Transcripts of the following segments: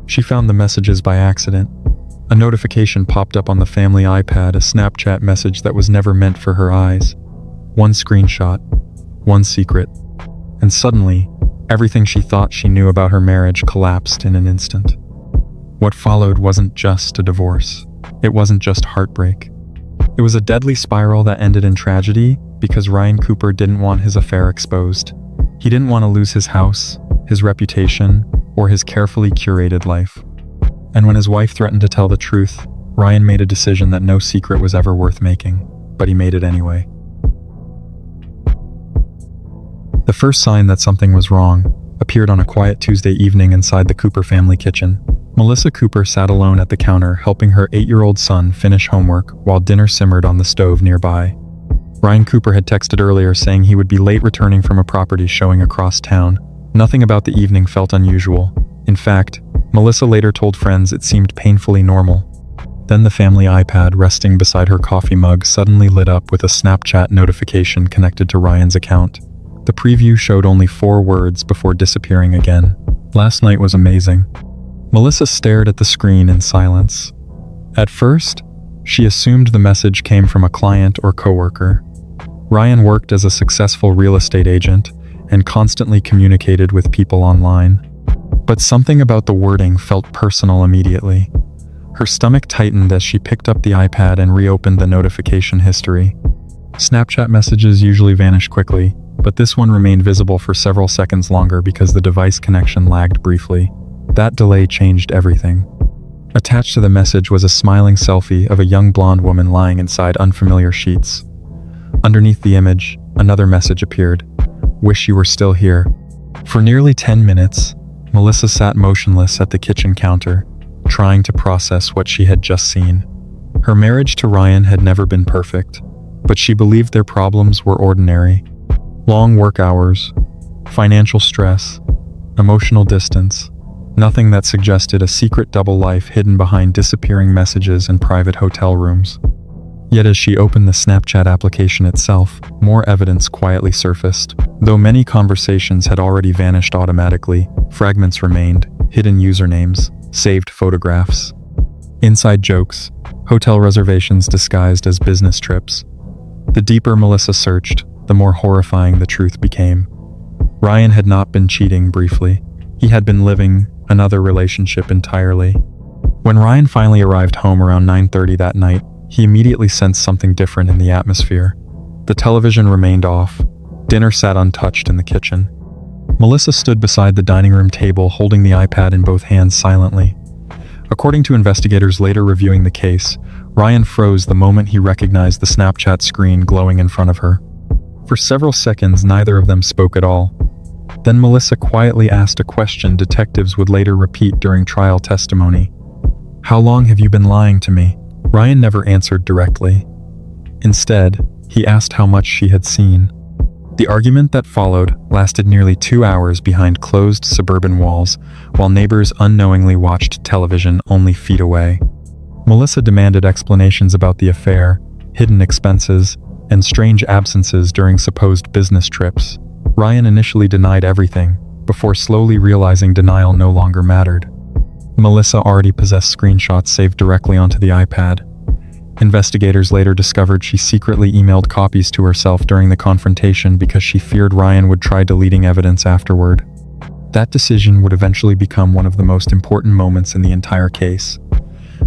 She found the messages by accident. A notification popped up on the family iPad, a Snapchat message that was never meant for her eyes. One screenshot, one secret, and suddenly, everything she thought she knew about her marriage collapsed in an instant. What followed wasn't just a divorce. It wasn't just heartbreak. It was a deadly spiral that ended in tragedy because Ryan Cooper didn't want his affair exposed. He didn't want to lose his house, his reputation, or his carefully curated life. And when his wife threatened to tell the truth, Ryan made a decision that no secret was ever worth making, but he made it anyway. The first sign that something was wrong appeared on a quiet Tuesday evening inside the Cooper family kitchen. Melissa Cooper sat alone at the counter helping her 8-year-old son finish homework while dinner simmered on the stove nearby. Ryan Cooper had texted earlier saying he would be late returning from a property showing across town. Nothing about the evening felt unusual. In fact, Melissa later told friends it seemed painfully normal. Then the family iPad resting beside her coffee mug suddenly lit up with a Snapchat notification connected to Ryan's account. The preview showed only 4 words before disappearing again. "Last night was amazing." Melissa stared at the screen in silence. At first, she assumed the message came from a client or coworker. Ryan worked as a successful real estate agent and constantly communicated with people online. But something about the wording felt personal immediately. Her stomach tightened as she picked up the iPad and reopened the notification history. Snapchat messages usually vanish quickly, but this one remained visible for several seconds longer because the device connection lagged briefly. That delay changed everything. Attached to the message was a smiling selfie of a young blonde woman lying inside unfamiliar sheets. Underneath the image, another message appeared. "Wish you were still here." For nearly 10 minutes, Melissa sat motionless at the kitchen counter, trying to process what she had just seen. Her marriage to Ryan had never been perfect, but she believed their problems were ordinary. Long work hours, financial stress, emotional distance, nothing that suggested a secret double life hidden behind disappearing messages and private hotel rooms. Yet as she opened the Snapchat application itself, more evidence quietly surfaced. Though many conversations had already vanished automatically, fragments remained, hidden usernames, saved photographs, inside jokes, hotel reservations disguised as business trips. The deeper Melissa searched, the more horrifying the truth became. Ryan had not been cheating briefly. He had been living another relationship entirely. When Ryan finally arrived home around 9:30 that night, he immediately sensed something different in the atmosphere. The television remained off. Dinner sat untouched in the kitchen. Melissa stood beside the dining room table holding the iPad in both hands silently. According to investigators later reviewing the case, Ryan froze the moment he recognized the Snapchat screen glowing in front of her. For several seconds, neither of them spoke at all. Then Melissa quietly asked a question detectives would later repeat during trial testimony. "How long have you been lying to me?" Ryan never answered directly. Instead, he asked how much she had seen. The argument that followed lasted nearly 2 hours behind closed suburban walls, while neighbors unknowingly watched television only feet away. Melissa demanded explanations about the affair, hidden expenses, and strange absences during supposed business trips. Ryan initially denied everything, before slowly realizing denial no longer mattered. Melissa already possessed screenshots saved directly onto the iPad. Investigators later discovered she secretly emailed copies to herself during the confrontation because she feared Ryan would try deleting evidence afterward. That decision would eventually become one of the most important moments in the entire case,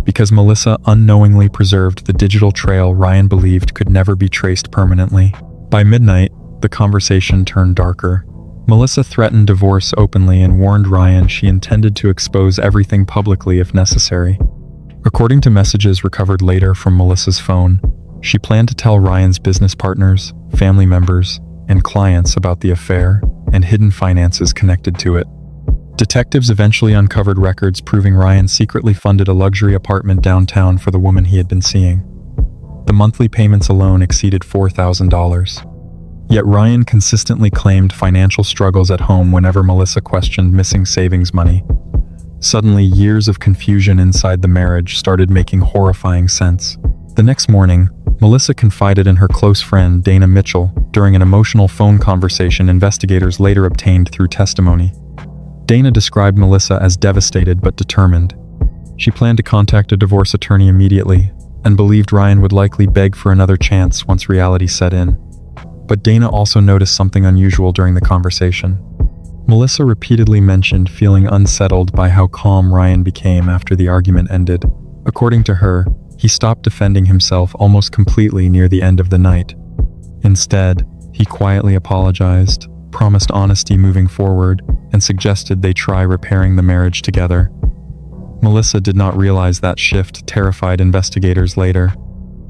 because Melissa unknowingly preserved the digital trail Ryan believed could never be traced permanently. By midnight, the conversation turned darker. Melissa threatened divorce openly and warned Ryan she intended to expose everything publicly if necessary. According to messages recovered later from Melissa's phone, she planned to tell Ryan's business partners, family members, and clients about the affair and hidden finances connected to it. Detectives eventually uncovered records proving Ryan secretly funded a luxury apartment downtown for the woman he had been seeing. The monthly payments alone exceeded $4,000. Yet Ryan consistently claimed financial struggles at home whenever Melissa questioned missing savings money. Suddenly, years of confusion inside the marriage started making horrifying sense. The next morning, Melissa confided in her close friend Dana Mitchell during an emotional phone conversation investigators later obtained through testimony. Dana described Melissa as devastated but determined. She planned to contact a divorce attorney immediately and believed Ryan would likely beg for another chance once reality set in. But Dana also noticed something unusual during the conversation. Melissa repeatedly mentioned feeling unsettled by how calm Ryan became after the argument ended. According to her, he stopped defending himself almost completely near the end of the night. Instead, he quietly apologized, promised honesty moving forward, and suggested they try repairing the marriage together. Melissa did not realize that shift terrified investigators later.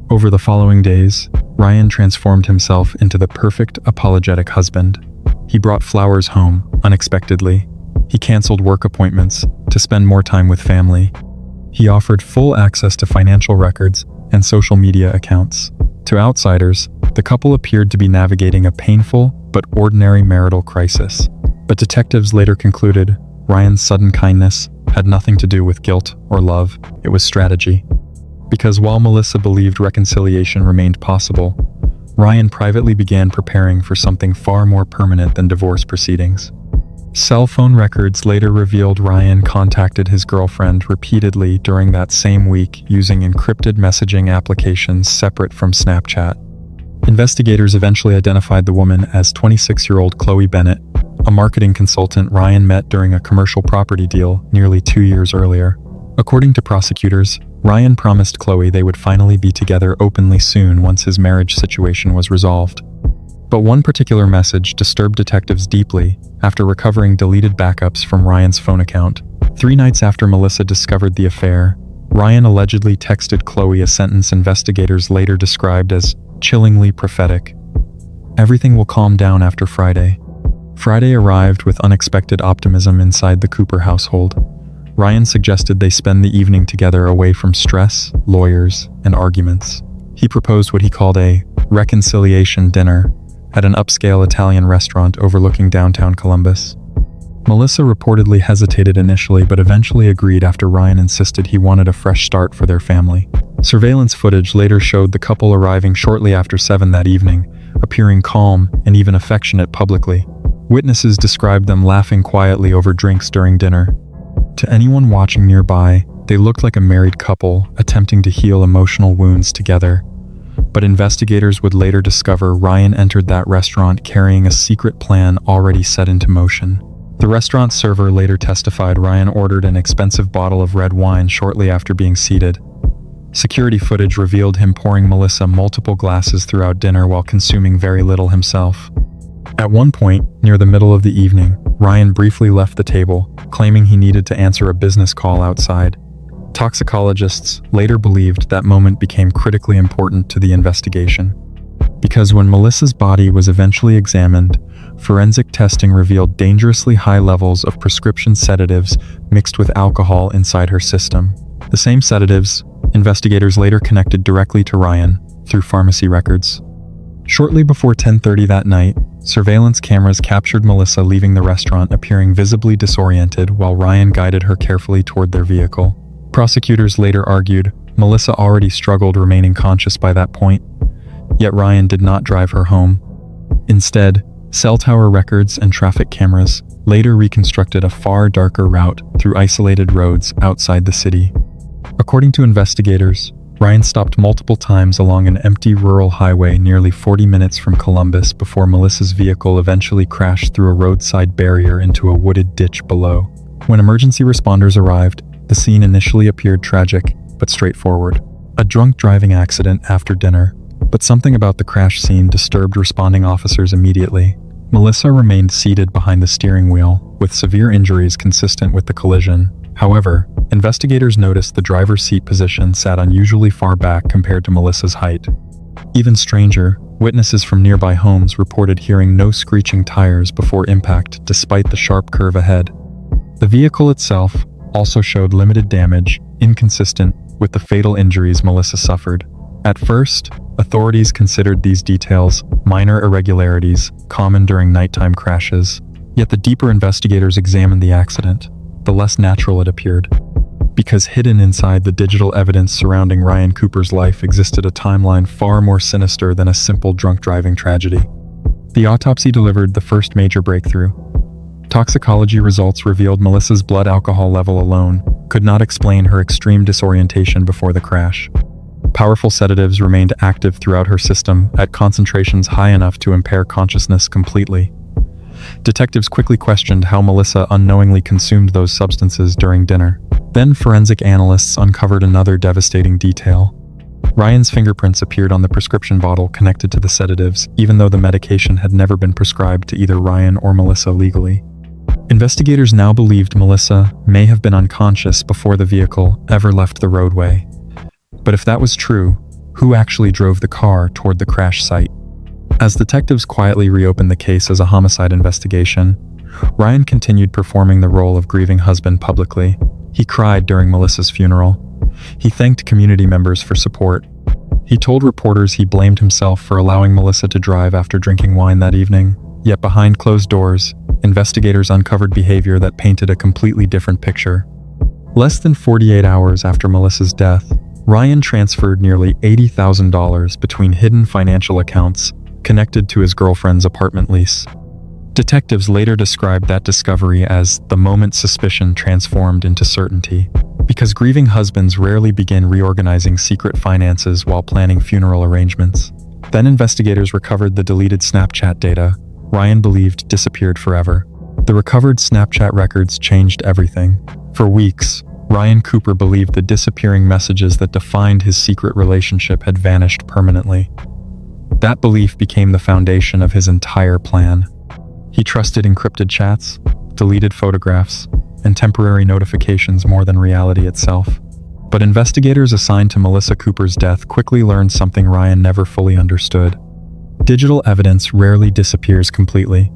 Over the following days, Ryan transformed himself into the perfect apologetic husband. He brought flowers home, unexpectedly. He canceled work appointments to spend more time with family. He offered full access to financial records and social media accounts. To outsiders, the couple appeared to be navigating a painful but ordinary marital crisis. But detectives later concluded Ryan's sudden kindness had nothing to do with guilt or love, it was strategy. Because while Melissa believed reconciliation remained possible, Ryan privately began preparing for something far more permanent than divorce proceedings. Cell phone records later revealed Ryan contacted his girlfriend repeatedly during that same week using encrypted messaging applications separate from Snapchat. Investigators eventually identified the woman as 26-year-old Chloe Bennett, a marketing consultant Ryan met during a commercial property deal nearly 2 years earlier. According to prosecutors, Ryan promised Chloe they would finally be together openly soon once his marriage situation was resolved. But one particular message disturbed detectives deeply after recovering deleted backups from Ryan's phone account. 3 nights after Melissa discovered the affair, Ryan allegedly texted Chloe a sentence investigators later described as chillingly prophetic. "Everything will calm down after Friday." Friday arrived with unexpected optimism inside the Cooper household. Ryan suggested they spend the evening together away from stress, lawyers, and arguments. He proposed what he called a reconciliation dinner at an upscale Italian restaurant overlooking downtown Columbus. Melissa reportedly hesitated initially but eventually agreed after Ryan insisted he wanted a fresh start for their family. Surveillance footage later showed the couple arriving shortly after 7 that evening, appearing calm and even affectionate publicly. Witnesses described them laughing quietly over drinks during dinner. To anyone watching nearby, they looked like a married couple attempting to heal emotional wounds together. But investigators would later discover Ryan entered that restaurant carrying a secret plan already set into motion. The restaurant server later testified Ryan ordered an expensive bottle of red wine shortly after being seated. Security footage revealed him pouring Melissa multiple glasses throughout dinner while consuming very little himself. At one point, near the middle of the evening, Ryan briefly left the table, claiming he needed to answer a business call outside. Toxicologists later believed that moment became critically important to the investigation. Because when Melissa's body was eventually examined, forensic testing revealed dangerously high levels of prescription sedatives mixed with alcohol inside her system. The same sedatives, investigators later connected directly to Ryan through pharmacy records. Shortly before 10:30 that night, surveillance cameras captured Melissa leaving the restaurant appearing visibly disoriented while Ryan guided her carefully toward their vehicle. Prosecutors later argued Melissa already struggled remaining conscious by that point, yet Ryan did not drive her home. Instead, cell tower records and traffic cameras later reconstructed a far darker route through isolated roads outside the city. According to investigators, Ryan stopped multiple times along an empty rural highway nearly 40 minutes from Columbus before Melissa's vehicle eventually crashed through a roadside barrier into a wooded ditch below. When emergency responders arrived, the scene initially appeared tragic, but straightforward. A drunk driving accident after dinner, but something about the crash scene disturbed responding officers immediately. Melissa remained seated behind the steering wheel, with severe injuries consistent with the collision. However, investigators noticed the driver's seat position sat unusually far back compared to Melissa's height. Even stranger, witnesses from nearby homes reported hearing no screeching tires before impact despite the sharp curve ahead. The vehicle itself also showed limited damage, inconsistent with the fatal injuries Melissa suffered. At first, authorities considered these details minor irregularities common during nighttime crashes. Yet the deeper investigators examined the accident, the less natural it appeared. Because hidden inside the digital evidence surrounding Ryan Cooper's life existed a timeline far more sinister than a simple drunk driving tragedy. The autopsy delivered the first major breakthrough. Toxicology results revealed Melissa's blood alcohol level alone could not explain her extreme disorientation before the crash. Powerful sedatives remained active throughout her system at concentrations high enough to impair consciousness completely. Detectives quickly questioned how Melissa unknowingly consumed those substances during dinner. Then forensic analysts uncovered another devastating detail. Ryan's fingerprints appeared on the prescription bottle connected to the sedatives, even though the medication had never been prescribed to either Ryan or Melissa legally. Investigators now believed Melissa may have been unconscious before the vehicle ever left the roadway. But if that was true, who actually drove the car toward the crash site? As detectives quietly reopened the case as a homicide investigation, Ryan continued performing the role of grieving husband publicly. He cried during Melissa's funeral. He thanked community members for support. He told reporters he blamed himself for allowing Melissa to drive after drinking wine that evening. Yet behind closed doors, investigators uncovered behavior that painted a completely different picture. Less than 48 hours after Melissa's death, Ryan transferred nearly $80,000 between hidden financial accounts connected to his girlfriend's apartment lease. Detectives later described that discovery as the moment suspicion transformed into certainty, because grieving husbands rarely begin reorganizing secret finances while planning funeral arrangements. Then investigators recovered the deleted Snapchat data Ryan believed disappeared forever. The recovered Snapchat records changed everything. For weeks, Ryan Cooper believed the disappearing messages that defined his secret relationship had vanished permanently. That belief became the foundation of his entire plan. He trusted encrypted chats, deleted photographs, and temporary notifications more than reality itself. But investigators assigned to Melissa Cooper's death quickly learned something Ryan never fully understood. Digital evidence rarely disappears completely.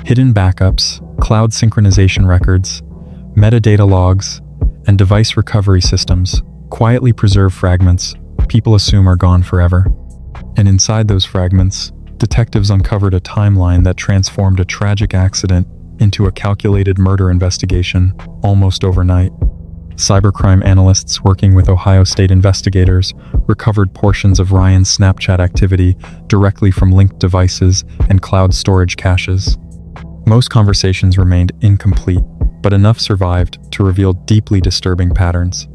Hidden backups, cloud synchronization records, metadata logs, and device recovery systems quietly preserve fragments people assume are gone forever. And inside those fragments, detectives uncovered a timeline that transformed a tragic accident into a calculated murder investigation almost overnight. Cybercrime analysts working with Ohio State investigators recovered portions of Ryan's Snapchat activity directly from linked devices and cloud storage caches. Most conversations remained incomplete, but enough survived to reveal deeply disturbing patterns.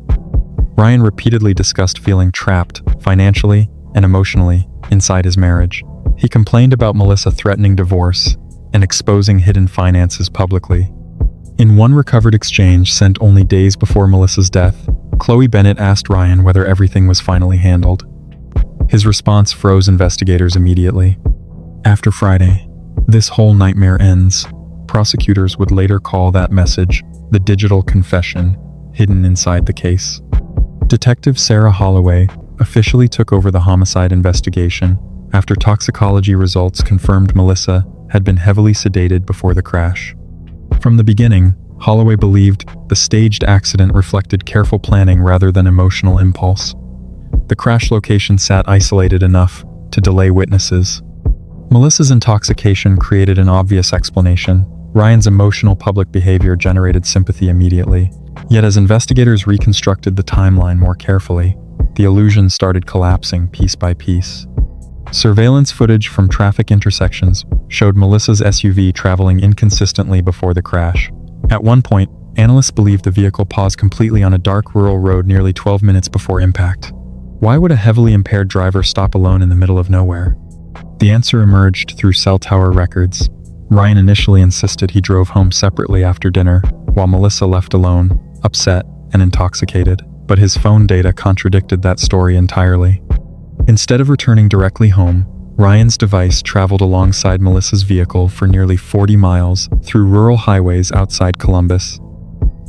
Ryan repeatedly discussed feeling trapped, financially and emotionally, inside his marriage. He complained about Melissa threatening divorce and exposing hidden finances publicly. In one recovered exchange sent only days before Melissa's death, Chloe Bennett asked Ryan whether everything was finally handled. His response froze investigators immediately. After Friday, this whole nightmare ends. Prosecutors would later call that message the digital confession hidden inside the case. Detective Sarah Holloway officially took over the homicide investigation after toxicology results confirmed Melissa had been heavily sedated before the crash. From the beginning, Holloway believed the staged accident reflected careful planning rather than emotional impulse. The crash location sat isolated enough to delay witnesses. Melissa's intoxication created an obvious explanation. Ryan's emotional public behavior generated sympathy immediately. Yet as investigators reconstructed the timeline more carefully, the illusion started collapsing piece by piece. Surveillance footage from traffic intersections showed Melissa's SUV traveling inconsistently before the crash. At one point, analysts believed the vehicle paused completely on a dark rural road nearly 12 minutes before impact. Why would a heavily impaired driver stop alone in the middle of nowhere? The answer emerged through cell tower records. Ryan initially insisted he drove home separately after dinner, while Melissa left alone, upset and intoxicated. But his phone data contradicted that story entirely. Instead of returning directly home, Ryan's device traveled alongside Melissa's vehicle for nearly 40 miles through rural highways outside Columbus.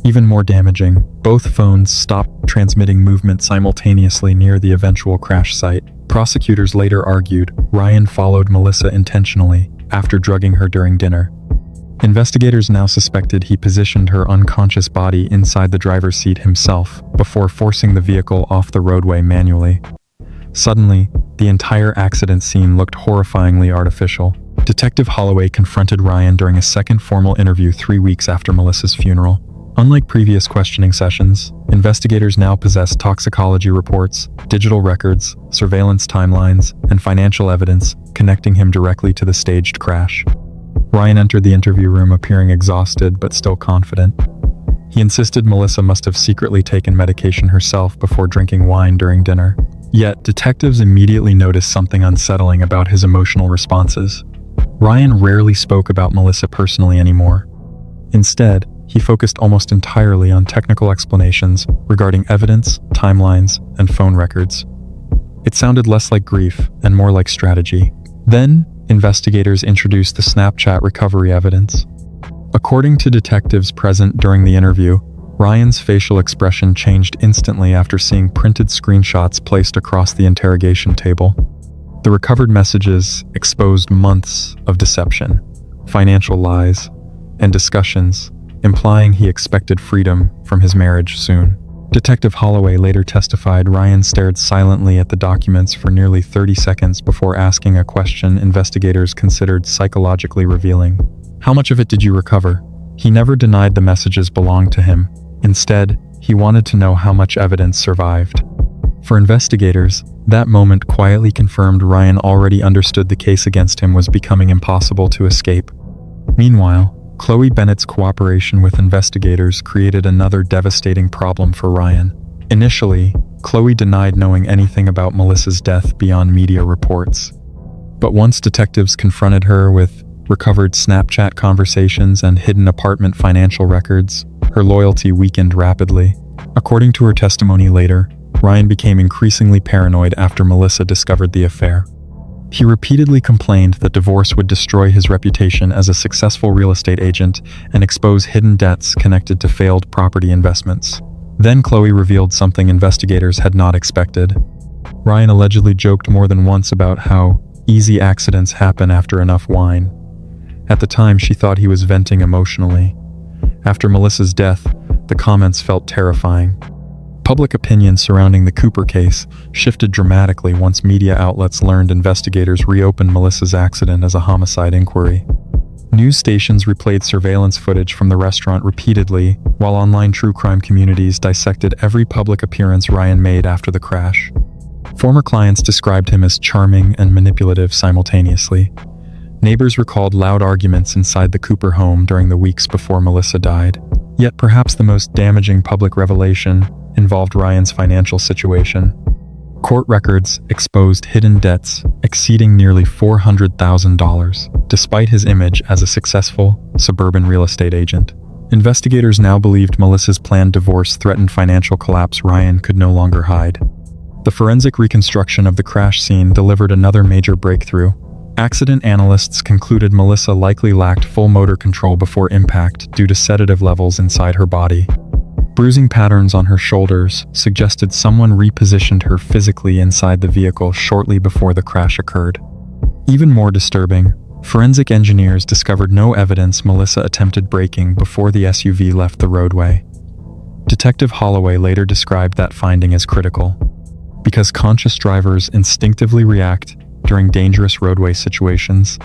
Even more damaging, both phones stopped transmitting movement simultaneously near the eventual crash site. Prosecutors later argued Ryan followed Melissa intentionally after drugging her during dinner. Investigators now suspected he positioned her unconscious body inside the driver's seat himself before forcing the vehicle off the roadway manually. Suddenly, the entire accident scene looked horrifyingly artificial. Detective Holloway confronted Ryan during a second formal interview 3 weeks after Melissa's funeral. Unlike previous questioning sessions, investigators now possessed toxicology reports, digital records, surveillance timelines, and financial evidence connecting him directly to the staged crash. Ryan entered the interview room appearing exhausted but still confident. He insisted Melissa must have secretly taken medication herself before drinking wine during dinner. Yet, detectives immediately noticed something unsettling about his emotional responses. Ryan rarely spoke about Melissa personally anymore. Instead, he focused almost entirely on technical explanations regarding evidence, timelines, and phone records. It sounded less like grief and more like strategy. Then, investigators introduced the Snapchat recovery evidence. According to detectives present during the interview, Ryan's facial expression changed instantly after seeing printed screenshots placed across the interrogation table. The recovered messages exposed months of deception, financial lies, and discussions, implying he expected freedom from his marriage soon. Detective Holloway later testified Ryan stared silently at the documents for nearly 30 seconds before asking a question investigators considered psychologically revealing. "How much of it did you recover?" He never denied the messages belonged to him. Instead, he wanted to know how much evidence survived. For investigators, that moment quietly confirmed Ryan already understood the case against him was becoming impossible to escape. Meanwhile, Chloe Bennett's cooperation with investigators created another devastating problem for Ryan. Initially, Chloe denied knowing anything about Melissa's death beyond media reports. But once detectives confronted her with recovered Snapchat conversations and hidden apartment financial records, her loyalty weakened rapidly. According to her testimony later, Ryan became increasingly paranoid after Melissa discovered the affair. He repeatedly complained that divorce would destroy his reputation as a successful real estate agent and expose hidden debts connected to failed property investments. Then Chloe revealed something investigators had not expected. Ryan allegedly joked more than once about how easy accidents happen after enough wine. At the time, she thought he was venting emotionally. After Melissa's death, the comments felt terrifying. Public opinion surrounding the Cooper case shifted dramatically once media outlets learned investigators reopened Melissa's accident as a homicide inquiry. News stations replayed surveillance footage from the restaurant repeatedly, while online true crime communities dissected every public appearance Ryan made after the crash. Former clients described him as charming and manipulative simultaneously. Neighbors recalled loud arguments inside the Cooper home during the weeks before Melissa died. Yet perhaps the most damaging public revelation involved Ryan's financial situation. Court records exposed hidden debts exceeding nearly $400,000, despite his image as a successful, suburban real estate agent. Investigators now believed Melissa's planned divorce threatened financial collapse Ryan could no longer hide. The forensic reconstruction of the crash scene delivered another major breakthrough. Accident analysts concluded Melissa likely lacked full motor control before impact due to sedative levels inside her body. Bruising patterns on her shoulders suggested someone repositioned her physically inside the vehicle shortly before the crash occurred. Even more disturbing, forensic engineers discovered no evidence Melissa attempted braking before the SUV left the roadway. Detective Holloway later described that finding as critical. Because conscious drivers instinctively react during dangerous roadway situations,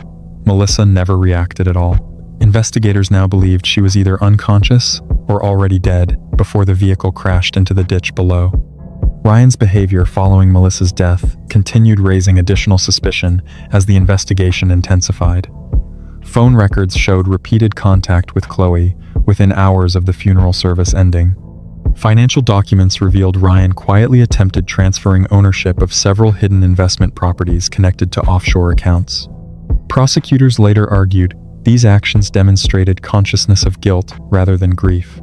Melissa never reacted at all. Investigators now believed she was either unconscious or already dead before the vehicle crashed into the ditch below. Ryan's behavior following Melissa's death continued raising additional suspicion as the investigation intensified. Phone records showed repeated contact with Chloe within hours of the funeral service ending. Financial documents revealed Ryan quietly attempted transferring ownership of several hidden investment properties connected to offshore accounts. Prosecutors later argued these actions demonstrated consciousness of guilt rather than grief.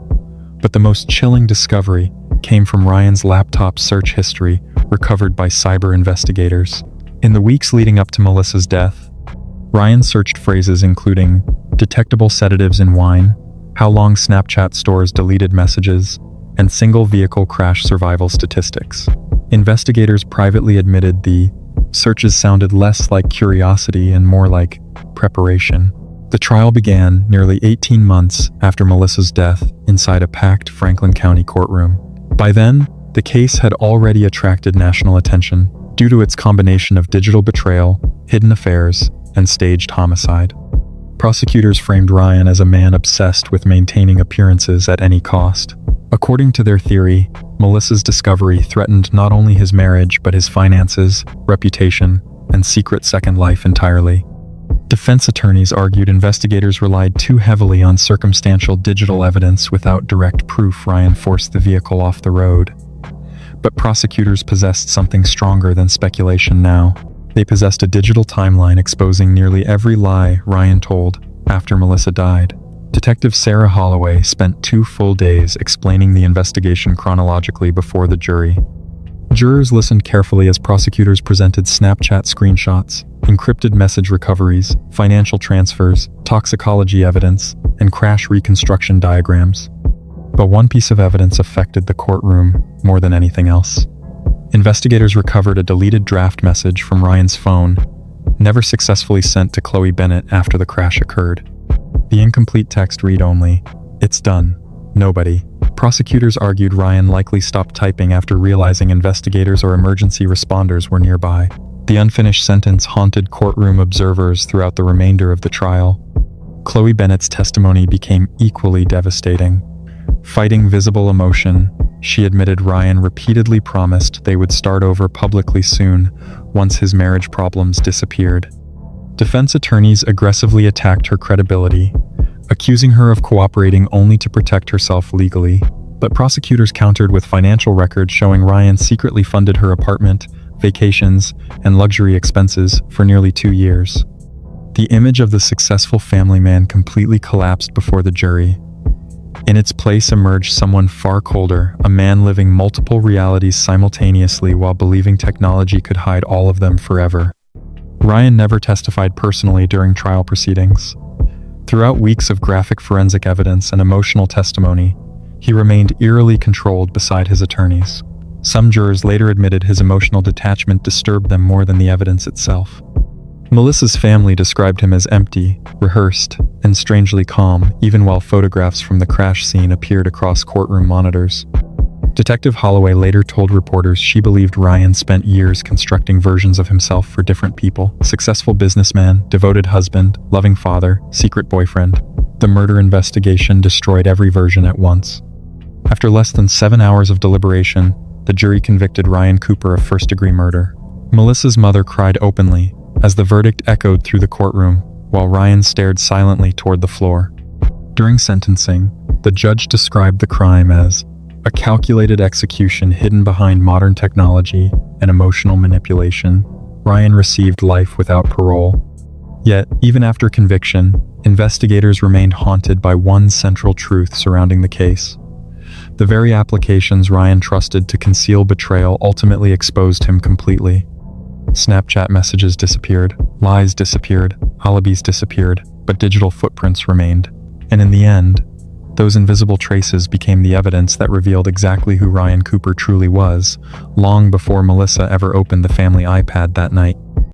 But the most chilling discovery came from Ryan's laptop search history recovered by cyber investigators. In the weeks leading up to Melissa's death, Ryan searched phrases including detectable sedatives in wine, how long Snapchat stores deleted messages, and single vehicle crash survival statistics. Investigators privately admitted the searches sounded less like curiosity and more like preparation. The trial began nearly 18 months after Melissa's death inside a packed Franklin County courtroom. By then, the case had already attracted national attention due to its combination of digital betrayal, hidden affairs, and staged homicide. Prosecutors framed Ryan as a man obsessed with maintaining appearances at any cost. According to their theory, Melissa's discovery threatened not only his marriage but his finances, reputation, and secret second life entirely. Defense attorneys argued investigators relied too heavily on circumstantial digital evidence without direct proof Ryan forced the vehicle off the road. But prosecutors possessed something stronger than speculation now. They possessed a digital timeline exposing nearly every lie Ryan told after Melissa died. Detective Sarah Holloway spent 2 full days explaining the investigation chronologically before the jury. Jurors listened carefully as prosecutors presented Snapchat screenshots, encrypted message recoveries, financial transfers, toxicology evidence, and crash reconstruction diagrams. But one piece of evidence affected the courtroom more than anything else. Investigators recovered a deleted draft message from Ryan's phone, never successfully sent to Chloe Bennett after the crash occurred. The incomplete text read only, "It's done. Nobody." Prosecutors argued Ryan likely stopped typing after realizing investigators or emergency responders were nearby. The unfinished sentence haunted courtroom observers throughout the remainder of the trial. Chloe Bennett's testimony became equally devastating. Fighting visible emotion, she admitted Ryan repeatedly promised they would start over publicly soon once his marriage problems disappeared. Defense attorneys aggressively attacked her credibility, accusing her of cooperating only to protect herself legally, but prosecutors countered with financial records showing Ryan secretly funded her apartment, vacations, and luxury expenses for nearly 2 years. The image of the successful family man completely collapsed before the jury. In its place emerged someone far colder, a man living multiple realities simultaneously while believing technology could hide all of them forever. Ryan never testified personally during trial proceedings. Throughout weeks of graphic forensic evidence and emotional testimony, he remained eerily controlled beside his attorneys. Some jurors later admitted his emotional detachment disturbed them more than the evidence itself. Melissa's family described him as empty, rehearsed, and strangely calm, even while photographs from the crash scene appeared across courtroom monitors. Detective Holloway later told reporters she believed Ryan spent years constructing versions of himself for different people: successful businessman, devoted husband, loving father, secret boyfriend. The murder investigation destroyed every version at once. After less than 7 hours of deliberation, the jury convicted Ryan Cooper of first-degree murder. Melissa's mother cried openly as the verdict echoed through the courtroom, while Ryan stared silently toward the floor. During sentencing, the judge described the crime as a calculated execution hidden behind modern technology and emotional manipulation. Ryan received life without parole. Yet, even after conviction, investigators remained haunted by one central truth surrounding the case. The very applications Ryan trusted to conceal betrayal ultimately exposed him completely. Snapchat messages disappeared, lies disappeared, alibis disappeared, but digital footprints remained. And in the end, those invisible traces became the evidence that revealed exactly who Ryan Cooper truly was, long before Melissa ever opened the family iPad that night.